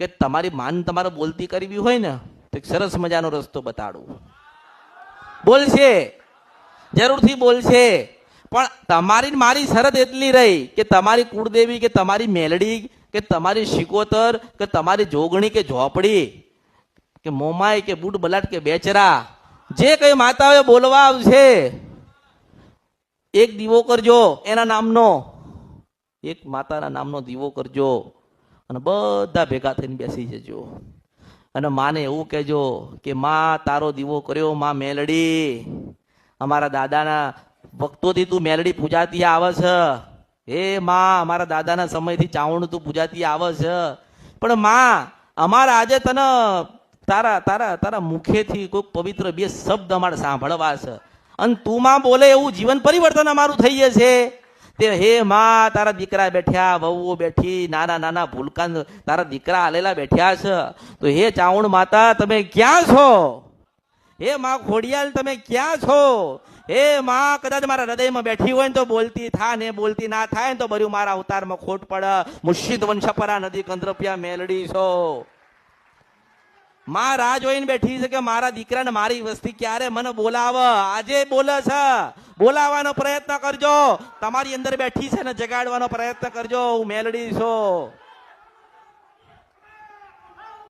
કે તમારી માન તમારે બોલતી કરવી હોય ને તો એક સરસ મજાનો રસ્તો બતાડું. બોલશે, જરૂરથી બોલશે, પણ તમારી મારી શરત એટલી રહી કે તમારી કુળદેવી કે તમારી મેલડી કે તમારી શિકોતર કે તમારી જોગણી કે ઝોપડી કે મોમાઈ કે બુટ બલાટ કે બેચરા જે કઈ માતાઓએ બોલવા આવશે, એક દીવો કરજો એના નામનો, એક માતાના નામનો દીવો કરજો અને બધા ભેગા થઈને બેસી જજો અને માને એવું કહેજો કે માં તારો દીવો કર્યો માં મેલડી, અમારા દાદાના ભક્તોથી તું મેલડી પૂજાતી આવે છે. હે માં અમારા દાદાના સમયથી ચાવણ તું પૂજાતી આવે છે, પણ માં અમારા આજે તને તારા તારા તારા મુખેથી કોઈ પવિત્ર બે શબ્દ અમારે સાંભળવા છે અને તું માં બોલે એવું જીવન પરિવર્તન અમારું થઈ જશે. તે હે માં તારા દીકરા બેઠ્યા, વહુઓ બેઠી, નાના નાના ભૂલકાન તારા દીકરા આલેલા બેઠ્યા છે, તો હે ચાવણ માતા તમે ક્યાં છો? હે માં ખોડિયાલ તમે ક્યાં છો? હે માં કદાચ મારા હૃદયમાં બેઠી હોય ને તો બોલતી થા ને બોલતી ના થાય ને તો બર્યું મારા અવતારમાં ખોટ પડે. મુર્શિદ વંશપરા નદી કંદ્રપિયા મેલડી છો. માં રાહ જોઈને બેઠી છે કે મારા દીકરાને મારી વસ્તી ક્યારે મને બોલાવે. આજે બોલે છે, બોલાવવાનો પ્રયત્ન કરજો. તમારી અંદર બેઠી છે ને જગાડવાનો પ્રયત્ન કરજો. હું મેલડી છું.